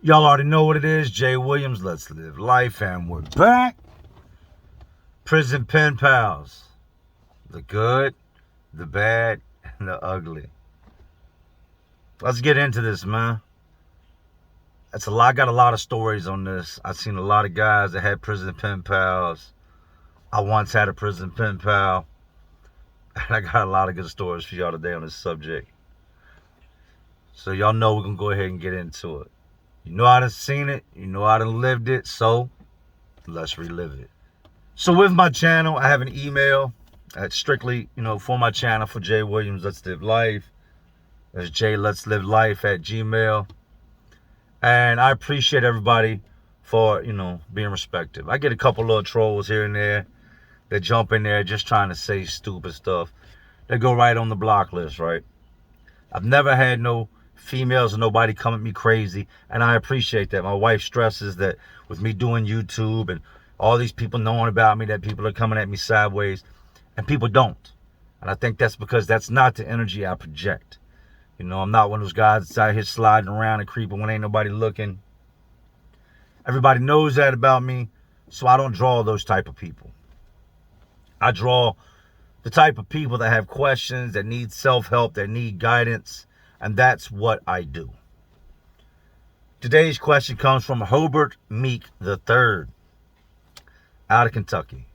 Y'all already know what it is. Jay Williams, Let's Live Life, and we're back. Prison pen pals. The good, the bad, and the ugly. Let's get into this, man. That's a lot. I got a lot of stories on this. I've seen a lot of guys that had prison pen pals. I once had a prison pen pal. And I got a lot of good stories for y'all today on this subject. So y'all know we're going to go ahead and get into it. You know I done seen it. You know I done lived it. So let's relive it. So with my channel, I have an email that's strictly, for my channel, for Jay Williams, Let's Live Life. That's Jay Let's Live Life at Gmail. And I appreciate everybody for, being respectful. I get a couple little trolls here and there that jump in there just trying to say stupid stuff. They go right on the block list, right? I've never had no females or nobody come at me crazy, and I appreciate that. My wife stresses that with me doing YouTube and all these people knowing about me, that people are coming at me sideways, and people don't. And I think that's because that's not the energy I project. I'm not one of those guys that's out here sliding around and creeping when ain't nobody looking. Everybody knows that about me, so I don't draw those type of people. I draw the type of people that have questions, that need self-help, that need guidance, and that's what I do. Today's question comes from Hobart Meek III out of Kentucky.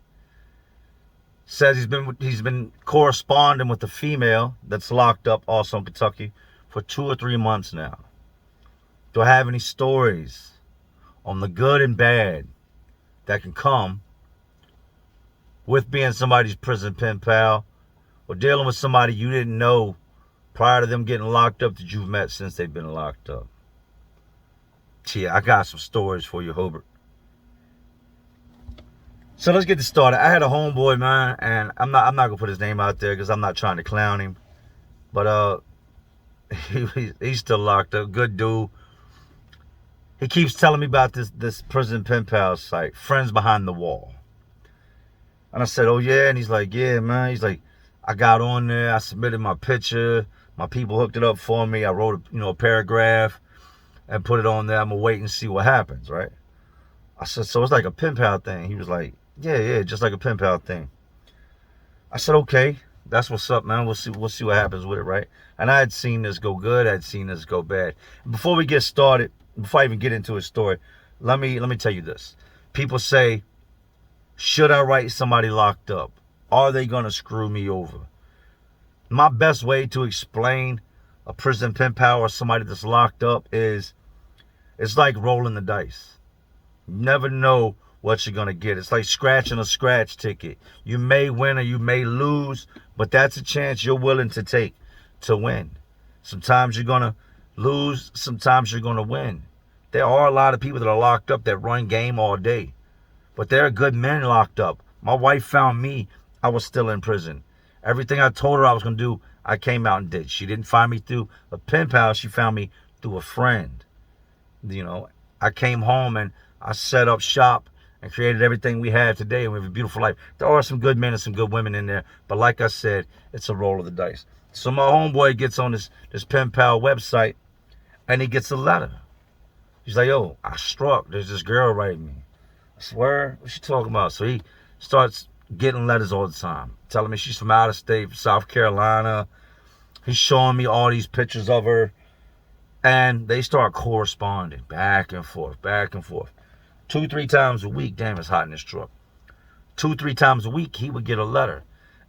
Says he's been corresponding with a female that's locked up also in Kentucky for 2 or 3 months now. Do I have any stories on the good and bad that can come with being somebody's prison pen pal or dealing with somebody you didn't know prior to them getting locked up that you've met since they've been locked up? Yeah, I got some stories for you, Hobart. So let's get this started. I had a homeboy, man, and I'm not gonna put his name out there because I'm not trying to clown him, but he's still locked up. Good dude. He keeps telling me about this prison pen pal site, Friends Behind the Wall. And I said, oh yeah, and he's like, yeah, man. He's like, I got on there, I submitted my picture, my people hooked it up for me. I wrote a paragraph and put it on there. I'm gonna wait and see what happens, right? I said, so it's like a pen pal thing. He was like, yeah, just like a pen pal thing. I said, okay, that's what's up, man. We'll see what happens with it, right? And I had seen this go good, I had seen this go bad. Before we get started, before I even get into his story, let me tell you this. People say, should I write somebody locked up? Are they gonna screw me over? My best way to explain a prison pen pal or somebody that's locked up is, it's like rolling the dice. You never know what you're gonna get. It's like scratching a scratch ticket. You may win or you may lose, but that's a chance you're willing to take to win. Sometimes you're gonna lose, sometimes you're gonna win. There are a lot of people that are locked up that run game all day, but there are good men locked up. My wife found me, I was still in prison. Everything I told her I was gonna do, I came out and did. She didn't find me through a pen pal, she found me through a friend. I came home and I set up shop and created everything we have today, and we have a beautiful life. There are some good men and some good women in there, but like I said, it's a roll of the dice. So my homeboy gets on this pen pal website, and he gets a letter. He's like, yo, I struck. There's this girl writing me. I swear, what's she talking about? So he starts getting letters all the time, telling me she's from out of state, from South Carolina. He's showing me all these pictures of her, and they start corresponding back and forth, back and forth. 2-3 times a week, damn, it's hot in this truck. 2-3 times a week, he would get a letter.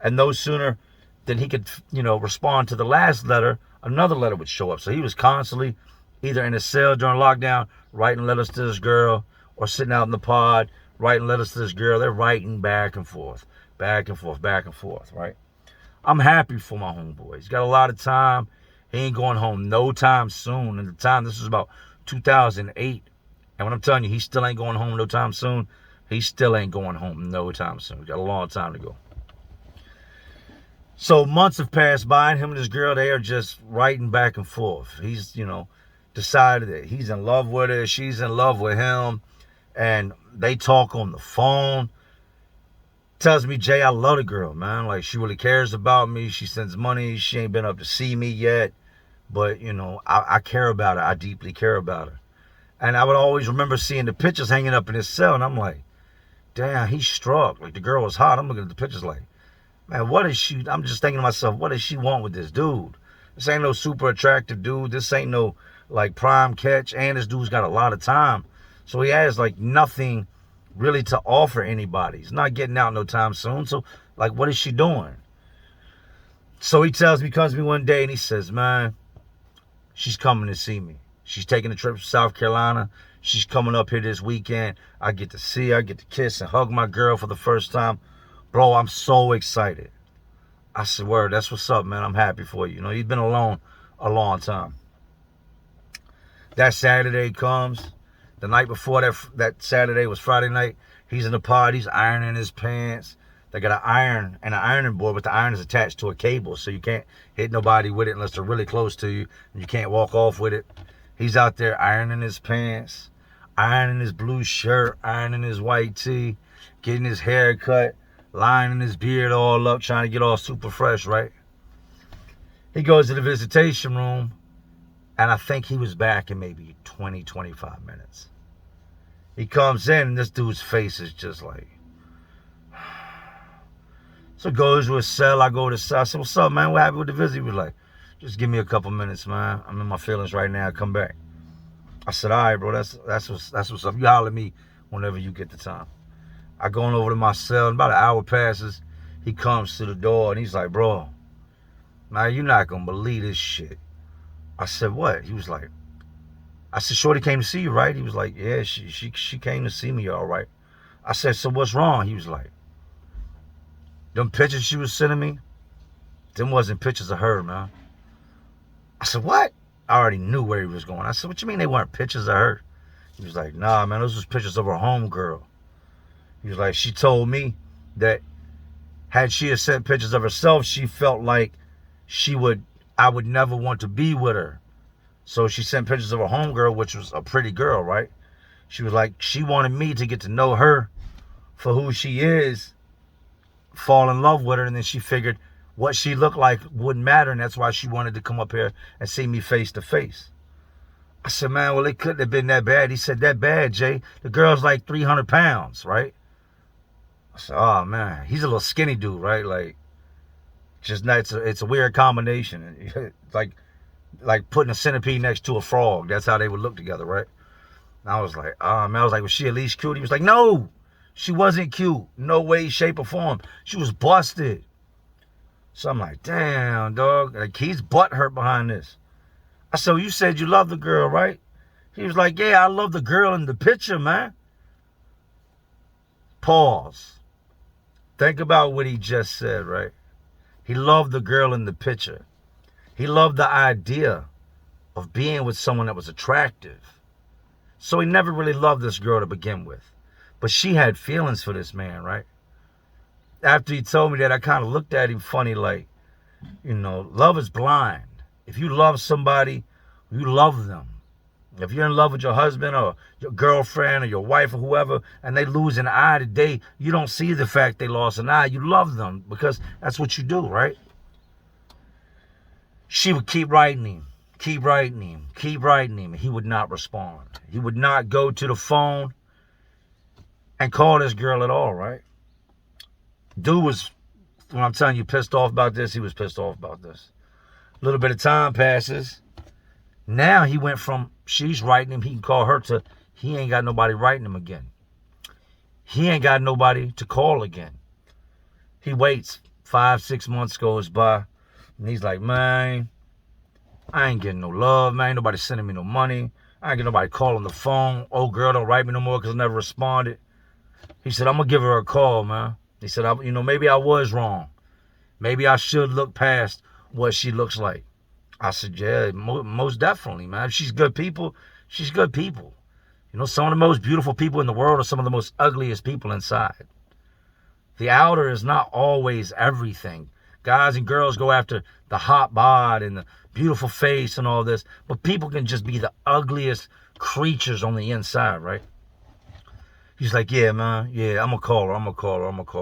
And no sooner than he could, respond to the last letter, another letter would show up. So he was constantly either in his cell during lockdown, writing letters to this girl, or sitting out in the pod, writing letters to this girl. They're writing back and forth, back and forth, back and forth, right? I'm happy for my homeboy. He's got a lot of time. He ain't going home no time soon. And the time, this was about 2008. And when I'm telling you, he still ain't going home no time soon, he still ain't going home no time soon. We got a long time to go. So months have passed by, and him and this girl, they are just writing back and forth. He's, decided that he's in love with her, she's in love with him, and they talk on the phone. Tells me, Jay, I love the girl, man. Like, she really cares about me. She sends money. She ain't been up to see me yet. But, I care about her. I deeply care about her. And I would always remember seeing the pictures hanging up in his cell, and I'm like, damn, he's struck. Like, the girl was hot. I'm looking at the pictures like, man, what is she? I'm just thinking to myself, what does she want with this dude? This ain't no super attractive dude. This ain't no, like, prime catch. And this dude's got a lot of time. So he has, like, nothing really to offer anybody. He's not getting out no time soon. So, like, what is she doing? So he comes to me one day, and he says, man, she's coming to see me. She's taking a trip to South Carolina. She's coming up here this weekend. I get to see her. I get to kiss and hug my girl for the first time. Bro, I'm so excited. I said, word, that's what's up, man. I'm happy for you. You know, you've been alone a long time. That Saturday comes. The night before that Saturday was Friday night. He's in the pod. He's ironing his pants. They got an iron and an ironing board, but the iron is attached to a cable, so you can't hit nobody with it unless they're really close to you, and you can't walk off with it. He's out there ironing his pants, ironing his blue shirt, ironing his white tee, getting his hair cut, lining his beard all up, trying to get all super fresh, right? He goes to the visitation room, and I think he was back in maybe 20, 25 minutes. He comes in, and this dude's face is just like... So goes to his cell, I go to his cell. I said, what's up, man? What happened with the visit? He was like, just give me a couple minutes, man. I'm in my feelings right now. Come back. I said, all right, bro, that's what's up. You holler at me whenever you get the time. I go on over to my cell, and about an hour passes. He comes to the door, and he's like, bro, man, you're not going to believe this shit. I said, what? He was like, I said, shorty came to see you, right? He was like, yeah, she came to see me, all right. I said, so what's wrong? He was like, them pictures she was sending me, them wasn't pictures of her, man. I said, what? I already knew where he was going. I said, what you mean they weren't pictures of her? He was like, nah, man, those was pictures of her homegirl. He was like, she told me that had she had sent pictures of herself, she felt like I would never want to be with her. So she sent pictures of her homegirl, which was a pretty girl, right? She was like, she wanted me to get to know her for who she is, fall in love with her, and then she figured what she looked like wouldn't matter, and that's why she wanted to come up here and see me face to face. I said, man, well, it couldn't have been that bad. He said, that bad, Jay? The girl's like 300 pounds, right? I said, oh, man, he's a little skinny dude, right? Like, just not, it's a weird combination. It's like putting a centipede next to a frog. That's how they would look together, right? And I was like, oh, man, I was like, was she at least cute? He was like, no. She wasn't cute. No way, shape, or form. She was busted. So I'm like, damn, dog. Like, he's butthurt behind this. I said, well, you said you love the girl, right? He was like, yeah, I love the girl in the picture, man. Pause. Think about what he just said, right? He loved the girl in the picture. He loved the idea of being with someone that was attractive. So he never really loved this girl to begin with. But she had feelings for this man, right? After he told me that, I kind of looked at him funny, like, you know, love is blind. If you love somebody, you love them. If you're in love with your husband or your girlfriend or your wife or whoever, and they lose an eye today, you don't see the fact they lost an eye. You love them because that's what you do, right? She would keep writing him, keep writing him, keep writing him, and he would not respond. He would not go to the phone and call this girl at all, right? Dude was, when I'm telling you, pissed off about this, he was pissed off about this. A little bit of time passes. Now he went from she's writing him, he can call her, to he ain't got nobody writing him again. He ain't got nobody to call again. He waits. 5-6 months goes by. And he's like, man, I ain't getting no love, man. Ain't nobody sending me no money. I ain't getting nobody calling the phone. Old girl don't write me no more because I never responded. He said, I'm going to give her a call, man. He said, maybe I was wrong. Maybe I should look past what she looks like. I said, yeah, most definitely, man. If she's good people, she's good people. You know, some of the most beautiful people in the world are some of the most ugliest people inside. The outer is not always everything. Guys and girls go after the hot bod and the beautiful face and all this, but people can just be the ugliest creatures on the inside, right? He's like, yeah, man, yeah, I'm going to call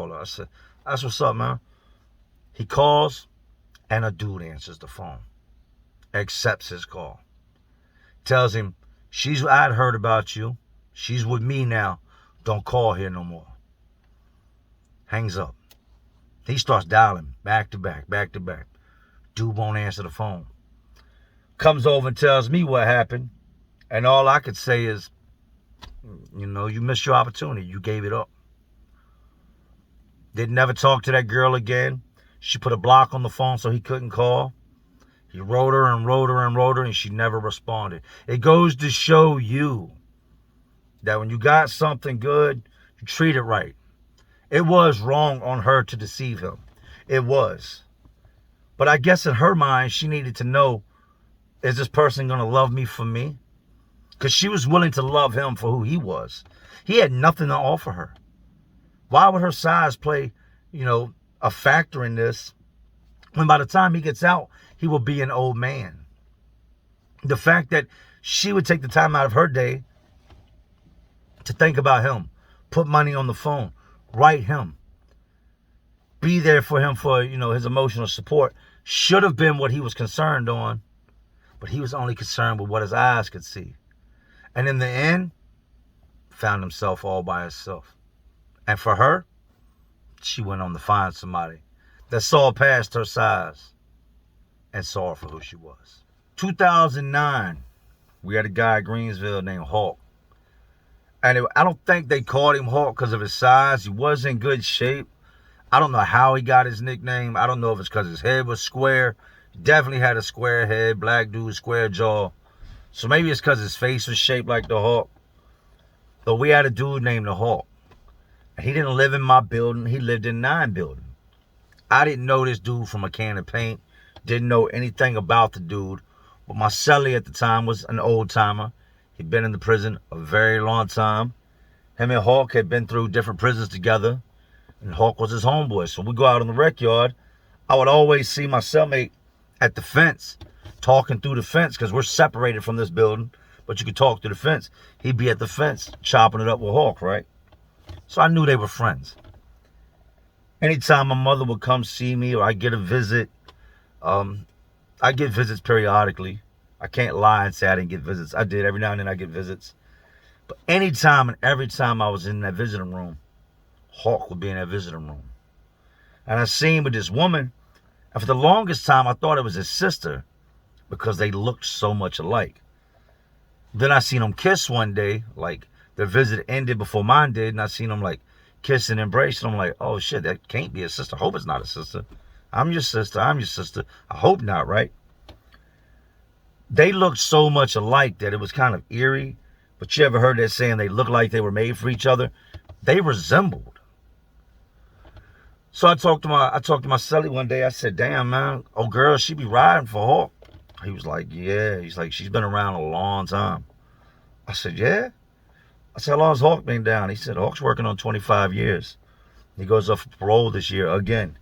her. I said, that's what's up, man. He calls, and a dude answers the phone, accepts his call, tells him I'd heard about you. She's with me now. Don't call here no more. Hangs up. He starts dialing back to back, back to back. Dude won't answer the phone. Comes over and tells me what happened. And all I could say is, you know, you missed your opportunity. You gave it up. Didn't never talk to that girl again. She put a block on the phone so he couldn't call. He wrote her and wrote her and wrote her, and she never responded. It goes to show you that when you got something good, you treat it right. It was wrong on her to deceive him. It was. But I guess in her mind, she needed to know, is this person going to love me for me? Because she was willing to love him for who he was. He had nothing to offer her. Why would her size play, you know, a factor in this when by the time he gets out, he will be an old man? The fact that she would take the time out of her day to think about him, put money on the phone, write him, be there for him for, you know, his emotional support, should have been what he was concerned on, but he was only concerned with what his eyes could see. And in the end, found himself all by himself. And for her, she went on to find somebody that saw past her size and saw her for who she was. 2009, we had a guy in Greensville named Hawk. And I don't think they called him Hawk because of his size. He was in good shape. I don't know how he got his nickname. I don't know if it's because his head was square. He definitely had a square head, black dude, square jaw. So maybe it's because his face was shaped like the Hawk. But we had a dude named the Hawk. And he didn't live in my building. He lived in 9 building. I didn't know this dude from a can of paint. Didn't know anything about the dude. But my cellie at the time was an old timer. He'd been in the prison a very long time. Him and Hawk had been through different prisons together. And Hawk was his homeboy. So we go out in the rec yard. I would always see my cellmate at the fence, talking through the fence, because we're separated from this building, but you could talk through the fence. He'd be at the fence chopping it up with Hawk, right? So I knew they were friends. Anytime my mother would come see me or I get a visit, I get visits periodically. I can't lie and say I didn't get visits. I did. Every now and then I get visits. But anytime and every time I was in that visiting room, Hawk would be in that visiting room. And I seen with this woman, and for the longest time I thought it was his sister because they looked so much alike. Then I seen them kiss one day, like their visit ended before mine did, and I seen them like kiss and embrace, and I'm like, oh shit, that can't be his sister. I hope it's not his sister. I'm your sister. I'm your sister. I hope not, right? They looked so much alike that it was kind of eerie. But you ever heard that saying they look like they were made for each other? They resembled. So I talked to my cellie one day. I said, damn, man, oh girl, she be riding for Hawk. He was like, yeah. He's like, she's been around a long time. I said, yeah? I said, how long has Hawk been down? He said, Hawk's working on 25 years. He goes up for parole this year again.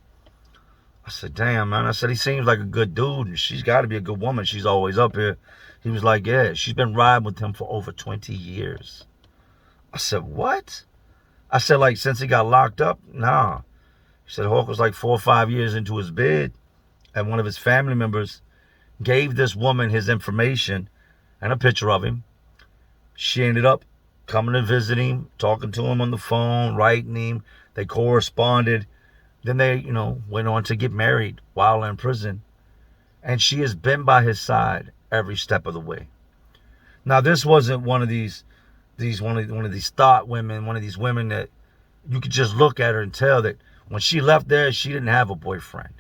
I said, damn, man. I said, he seems like a good dude, and she's got to be a good woman. She's always up here. He was like, yeah, she's been riding with him for over 20 years. I said, what? I said, like, since he got locked up? Nah. He said, Hawk was like 4 or 5 years into his bid, and one of his family members gave this woman his information and a picture of him. She ended up coming to visit him, talking to him on the phone, writing him. They corresponded. Then they, you know, went on to get married while in prison. And she has been by his side every step of the way. Now, this wasn't one of these thought women, one of these women that you could just look at her and tell that when she left there, she didn't have a boyfriend.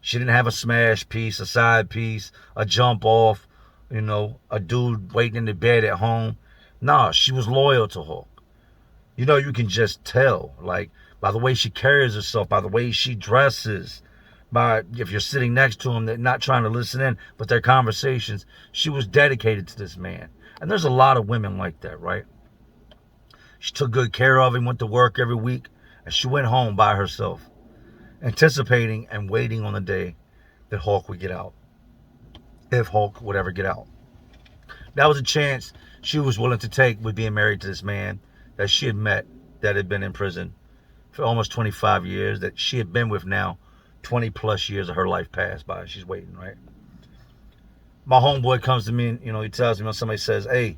She didn't have a smash piece, a side piece, a jump off, you know, a dude waiting in the bed at home. Nah, she was loyal to Hawk. You know, you can just tell, like, by the way she carries herself, by the way she dresses, by if you're sitting next to him, they're not trying to listen in, but their conversations, she was dedicated to this man. And there's a lot of women like that, right? She took good care of him, went to work every week, and she went home by herself, anticipating and waiting on the day that Hawk would get out, if Hawk would ever get out. That was a chance she was willing to take with being married to this man that she had met, that had been in prison for almost 25 years, that she had been with now. 20 plus years of her life passed by. She's waiting, right? My homeboy comes to me and, you know, he tells me when somebody says, hey,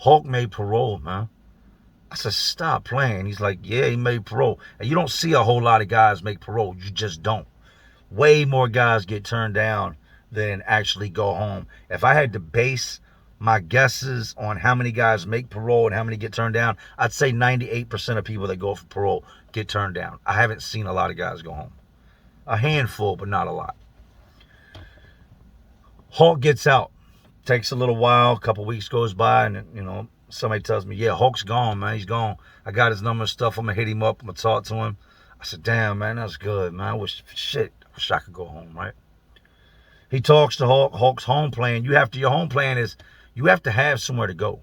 Hulk made parole, man. I said, stop playing. He's like, yeah, he made parole. And you don't see a whole lot of guys make parole. You just don't. Way more guys get turned down than actually go home. If I had to base my guesses on how many guys make parole and how many get turned down, I'd say 98% of people that go for parole get turned down. I haven't seen a lot of guys go home. A handful, but not a lot. Hulk gets out. Takes a little while. A couple weeks goes by, and, you know, somebody tells me, yeah, Hulk's gone, man. He's gone. I got his number and stuff. I'm going to hit him up. I'm going to talk to him. I said, damn, man, that's good, man. I wish I could go home, right? He talks to Hulk. Hulk's home plan. Your home plan is you have to have somewhere to go.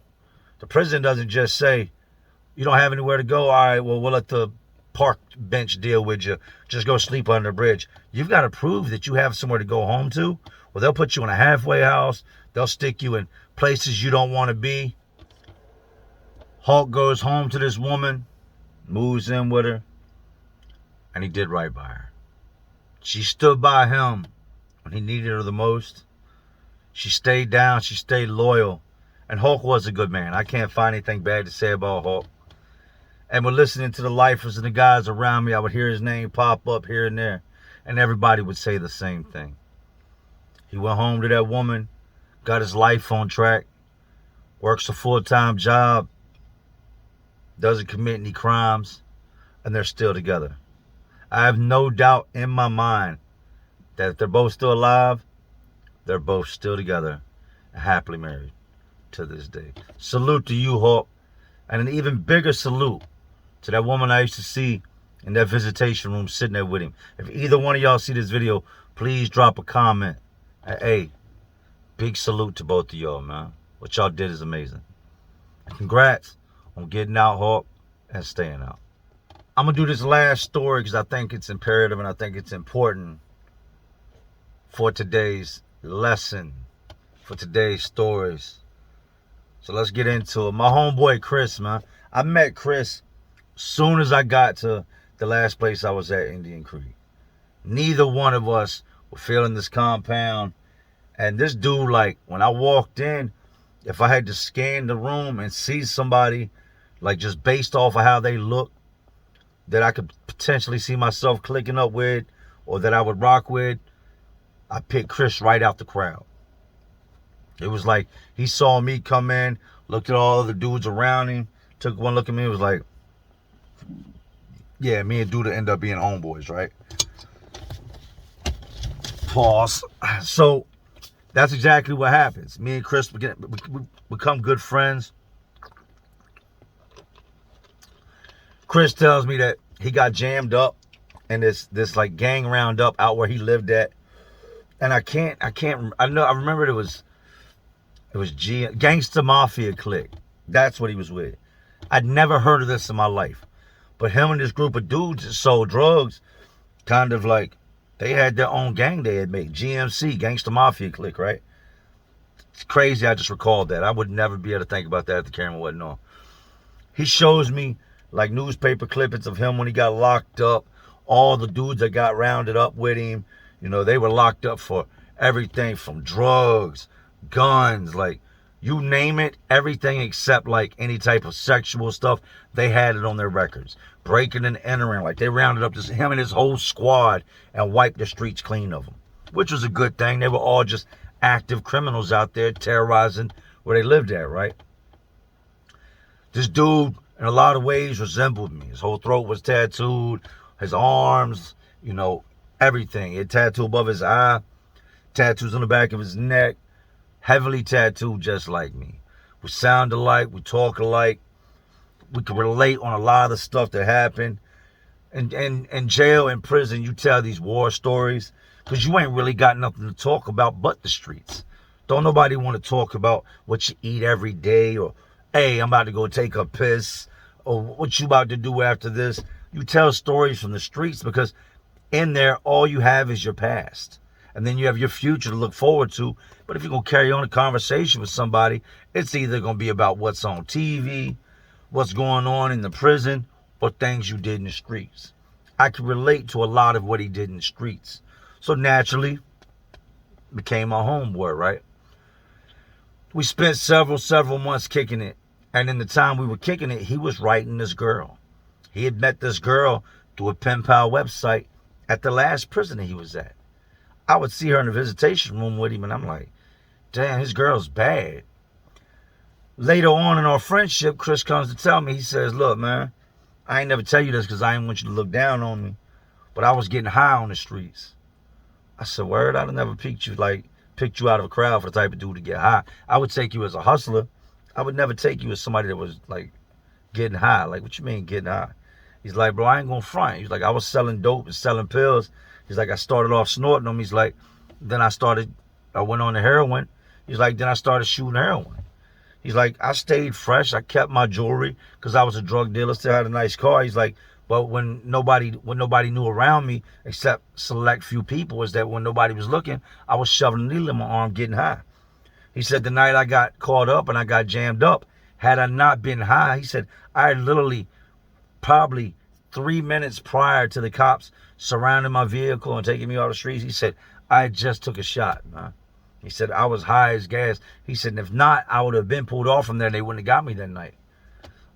The prison doesn't just say, you don't have anywhere to go. All right, well, we'll let the park bench deal with you. Just go sleep under the bridge. You've got to prove that you have somewhere to go home to. Well, they'll put you in a halfway house. They'll stick you in places you don't want to be. Hulk goes home to this woman, moves in with her, and he did right by her. She stood by him when he needed her the most. She stayed down. She stayed loyal. And Hulk was a good man. I can't find anything bad to say about Hulk. And we're listening to the lifers and the guys around me. I would hear his name pop up here and there. And everybody would say the same thing. He went home to that woman, got his life on track, works a full-time job, doesn't commit any crimes, and they're still together. I have no doubt in my mind that if they're both still alive, they're both still together and happily married to this day. Salute to you, Hulk. And an even bigger salute to that woman I used to see in that visitation room sitting there with him. If either one of y'all see this video, please drop a comment. Hey, big salute to both of y'all, man. What y'all did is amazing. Congrats on getting out, Hulk, and staying out. I'm going to do this last story because I think it's imperative and I think it's important for today's lesson, for today's stories. So let's get into it. My homeboy Chris, man. I met Chris soon as I got to the last place I was at, Indian Creek. Neither one of us were feeling this compound. And this dude, like, when I walked in, if I had to scan the room and see somebody, like, just based off of how they look, that I could potentially see myself clicking up with or that I would rock with, I picked Chris right out the crowd. It was like he saw me come in, looked at all the dudes around him, took one look at me, and was like, yeah, me and Duda end up being homeboys, right? Pause. So that's exactly what happens. Me and Chris we become good friends. Chris tells me that he got jammed up in this like gang roundup out where he lived at. And I remember it was Gangsta Mafia Clique. That's what he was with. I'd never heard of this in my life. But him and this group of dudes that sold drugs, kind of like, they had their own gang they had made. GMC, Gangsta Mafia Clique, right? It's crazy I just recalled that. I would never be able to think about that if the camera wasn't on. He shows me like newspaper clippings of him when he got locked up. All the dudes that got rounded up with him, you know, they were locked up for everything from drugs, guns, like you name it, everything except like any type of sexual stuff. They had it on their records. Breaking and entering, like they rounded up him and his whole squad and wiped the streets clean of them, which was a good thing. They were all just active criminals out there terrorizing where they lived at, right? This dude, in a lot of ways, resembled me. His whole throat was tattooed, his arms, you know, everything. He had tattoo above his eye, tattoos on the back of his neck, heavily tattooed just like me. We sound alike, we talk alike, we can relate on a lot of the stuff that happened. And in jail, in prison, you tell these war stories because you ain't really got nothing to talk about but the streets. Don't nobody want to talk about what you eat every day or, hey, I'm about to go take a piss, or what you about to do after this. You tell stories from the streets because in there, all you have is your past. And then you have your future to look forward to. But if you're going to carry on a conversation with somebody, it's either going to be about what's on TV, what's going on in the prison, or things you did in the streets. I can relate to a lot of what he did in the streets. So naturally, became my homeboy, right? We spent several months kicking it And in the time we were kicking it, he was writing this girl. He had met this girl through a pen pal website at the last prison that he was at. I would see her in the visitation room with him, and I'm like, damn, his girl's bad. Later on in our friendship, Chris comes to tell me, he says, look, man, I ain't never tell you this because I ain't want you to look down on me, but I was getting high on the streets. I said, word, I'd have never picked you out of a crowd for the type of dude to get high. I would take you as a hustler. I would never take you as somebody that was like getting high. Like, what you mean getting high? He's like, bro, I ain't gonna front. He's like, I was selling dope and selling pills. He's like, I started off snorting them. He's like, then I went on the heroin. He's like, then I started shooting heroin. He's like, I stayed fresh. I kept my jewelry because I was a drug dealer, still had a nice car. He's like, but when nobody knew around me except select few people, is that when nobody was looking, I was shoving a needle in my arm getting high. He said the night I got caught up and I got jammed up, had I not been high, he said, I had literally probably 3 minutes prior to the cops surrounding my vehicle and taking me off the streets, he said, I just took a shot, man. He said, I was high as gas. He said, and if not, I would have been pulled off from there. They wouldn't have got me that night.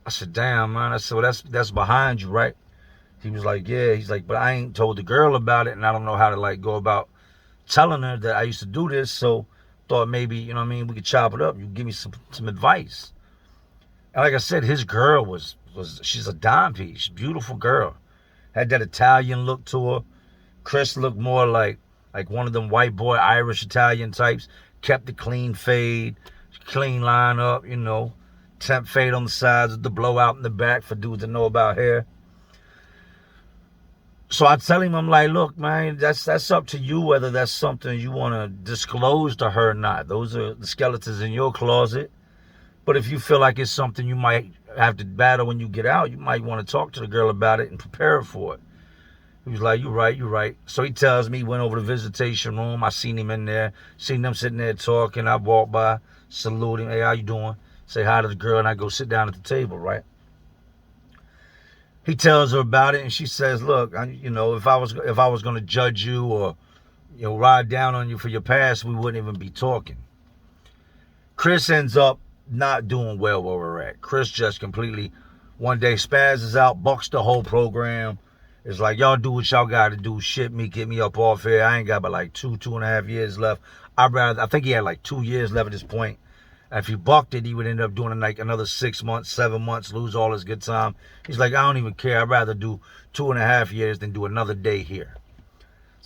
I said, damn, man. I said, well, that's behind you, right? He was like, yeah. He's like, but I ain't told the girl about it, and I don't know how to, like, go about telling her that I used to do this, so thought maybe, you know what I mean, we could chop it up. You give me some advice. And like I said, his girl she's a dime piece. Beautiful girl. Had that Italian look to her. Chris looked more like one of them white boy Irish Italian types. Kept the clean fade, clean line up, you know. Temp fade on the sides with the blowout in the back for dudes that know about hair. So I tell him, I'm like, look, man, that's up to you whether that's something you want to disclose to her or not. Those are the skeletons in your closet. But if you feel like it's something you might have to battle when you get out, you might want to talk to the girl about it and prepare her for it. He was like, you're right. So he tells me he went over to the visitation room. I seen him in there, seen them sitting there talking. I walked by, salute him. Hey, how you doing? Say hi to the girl, and I go sit down at the table, right? He tells her about it, and she says, look, if I was going to judge you or, ride down on you for your past, we wouldn't even be talking. Chris ends up not doing well where we're at. Chris just completely, one day, spazzes out, bucks the whole program. It's like, y'all do what y'all got to do. Shit me, get me up off here. I ain't got but like 2.5 years left. I think he had like 2 years left at this point. And if he bucked it, he would end up doing like another 6 months, 7 months, lose all his good time. He's like, I don't even care. I'd rather do 2.5 years than do another day here.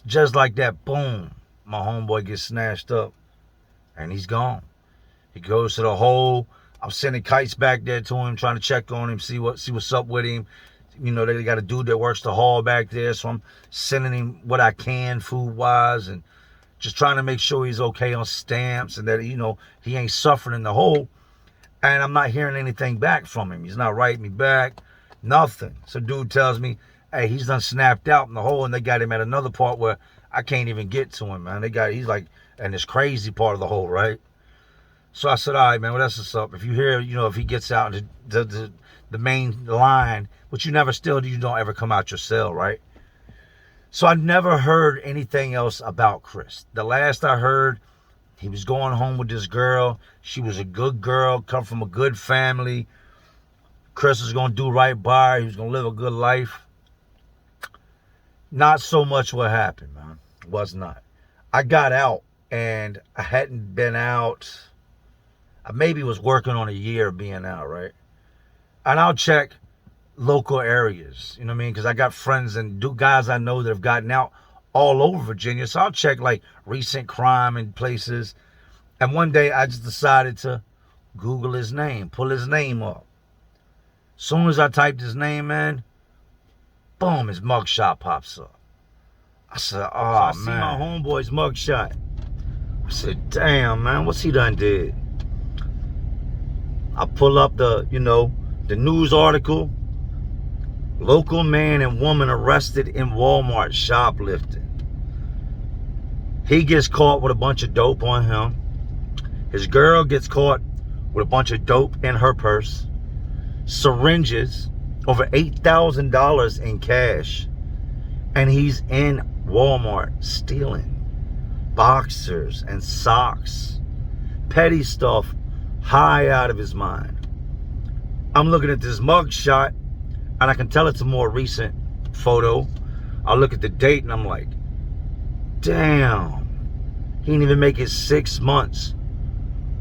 Just like that, boom, my homeboy gets snatched up and he's gone. He goes to the hole. I'm sending kites back there to him, trying to check on him, see what's up with him. They got a dude that works the hall back there, so I'm sending him what I can food-wise and just trying to make sure he's okay on stamps and that, he ain't suffering in the hole. And I'm not hearing anything back from him. He's not writing me back, nothing. So dude tells me, hey, he's done snapped out in the hole, and they got him at another part where I can't even get to him, man. He's like in this crazy part of the hole, right? So I said, all right, man, well, that's what's up. If you hear, if he gets out into the main line, which you don't ever come out your cell, right? So I never heard anything else about Chris. The last I heard, he was going home with this girl. She was a good girl, come from a good family. Chris was going to do right by her. He was going to live a good life. Not so much what happened, man. Was not. I got out, and I hadn't been out. I maybe was working on a year of being out, right? And I'll check local areas, you know what I mean? Because I got friends and guys I know that have gotten out all over Virginia. So I'll check like recent crime in places. And one day I just decided to Google his name, pull his name up. Soon as I typed his name in, boom, his mugshot pops up. I said, oh, man. So I see my homeboy's mugshot. I said, damn, man, what's he done did? I pull up the news article. Local man and woman arrested in Walmart shoplifting. He gets caught with a bunch of dope on him. His girl gets caught with a bunch of dope in her purse. Syringes, over $8,000 in cash. And he's in Walmart stealing boxers and socks. Petty stuff, high out of his mind. I'm looking at this mug shot, and I can tell it's a more recent photo. I look at the date, and I'm like, damn, he didn't even make it 6 months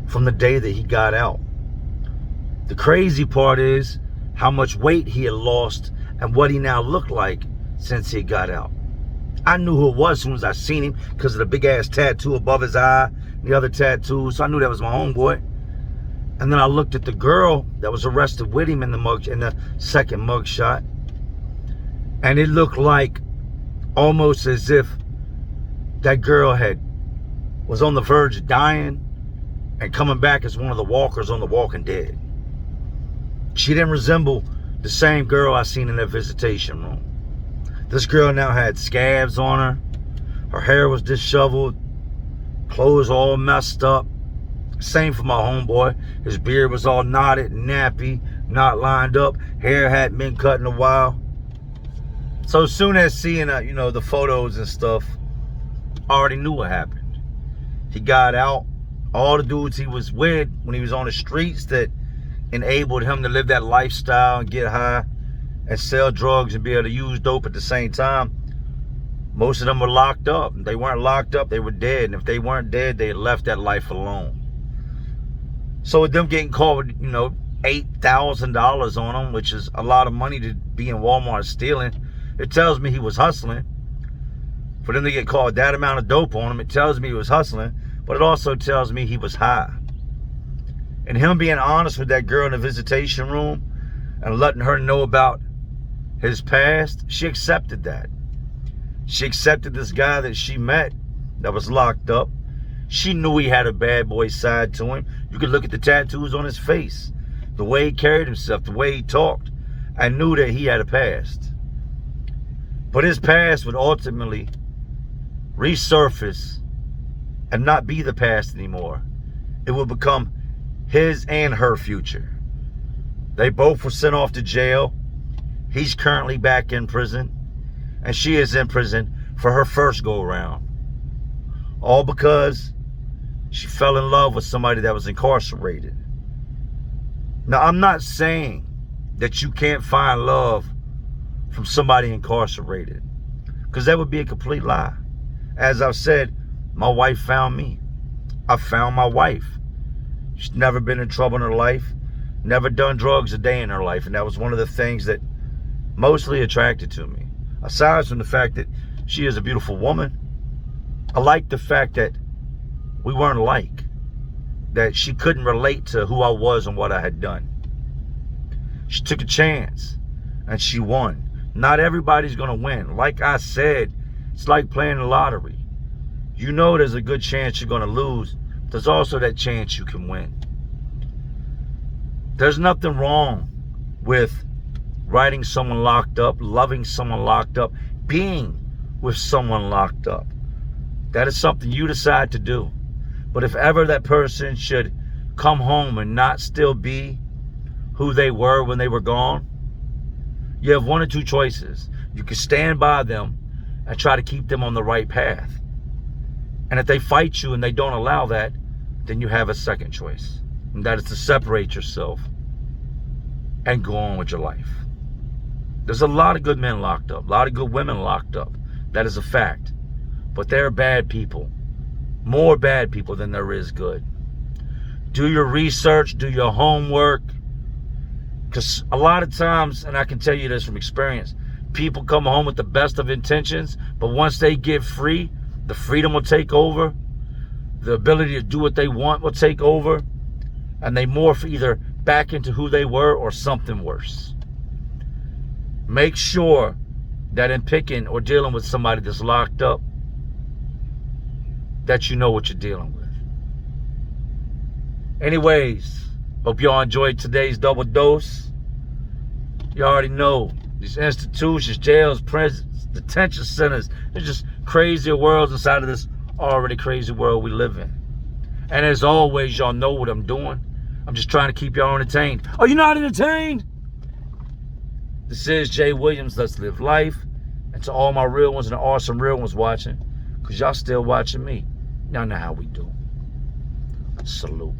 from the day that he got out. The crazy part is how much weight he had lost and what he now looked like since he got out. I knew who it was as soon as I seen him because of the big ass tattoo above his eye, the other tattoo, so I knew that was my homeboy. And then I looked at the girl that was arrested with him in the second mug shot, and it looked like almost as if that girl was on the verge of dying and coming back as one of the walkers on The Walking Dead. She didn't resemble the same girl I seen in that visitation room. This girl now had scabs on her. Her hair was disheveled. Clothes all messed up. Same for my homeboy. His beard was all knotted, nappy, not lined up. Hair hadn't been cut in a while. So as soon as seeing the photos and stuff, I already knew what happened. He got out. All the dudes he was with when he was on the streets that enabled him to live that lifestyle and get high and sell drugs and be able to use dope at the same time, most of them were locked up. If they weren't locked up, they were dead. And if they weren't dead, they had left that life alone. So with them getting caught with, $8,000 on them, which is a lot of money to be in Walmart stealing, it tells me he was hustling. For them to get caught with that amount of dope on him, it tells me he was hustling, but it also tells me he was high. And him being honest with that girl in the visitation room and letting her know about his past, she accepted that. She accepted this guy that she met that was locked up. She knew he had a bad boy side to him. You could look at the tattoos on his face, the way he carried himself, the way he talked. I knew that he had a past. But his past would ultimately resurface and not be the past anymore. It would become his and her future. They both were sent off to jail. He's currently back in prison, and she is in prison for her first go around. All because she fell in love with somebody that was incarcerated. Now, I'm not saying that you can't find love from somebody incarcerated, because that would be a complete lie. As I've said, my wife found me. I found my wife. She's never been in trouble in her life, never done drugs a day in her life, and that was one of the things that mostly attracted to me. Aside from the fact that she is a beautiful woman, I like the fact that we weren't alike, that she couldn't relate to who I was and what I had done. She took a chance, and she won. Not everybody's going to win. Like I said, it's like playing the lottery. You know there's a good chance you're going to lose. There's also that chance you can win. There's nothing wrong with writing someone locked up, loving someone locked up, being with someone locked up. That is something you decide to do. But if ever that person should come home and not still be who they were when they were gone, you have one or two choices. You can stand by them and try to keep them on the right path. And if they fight you and they don't allow that, then you have a second choice. And that is to separate yourself and go on with your life. There's a lot of good men locked up, a lot of good women locked up. That is a fact. But there are bad people, more bad people than there is good. Do your research, do your homework. Because a lot of times, and I can tell you this from experience, people come home with the best of intentions, but once they get free, the freedom will take over. The ability to do what they want will take over. And they morph either back into who they were or something worse. Make sure that in picking or dealing with somebody that's locked up, that you know what you're dealing with. Anyways, hope y'all enjoyed today's double dose. You already know these institutions, jails, prisons, detention centers, they're just crazier worlds inside of this already crazy world we live in. And as always, y'all know what I'm doing. I'm just trying to keep y'all entertained. Are you not entertained? This is Jay Williams. Let's live life. And to all my real ones and the awesome real ones watching, because y'all still watching me, y'all know how we do. Salute.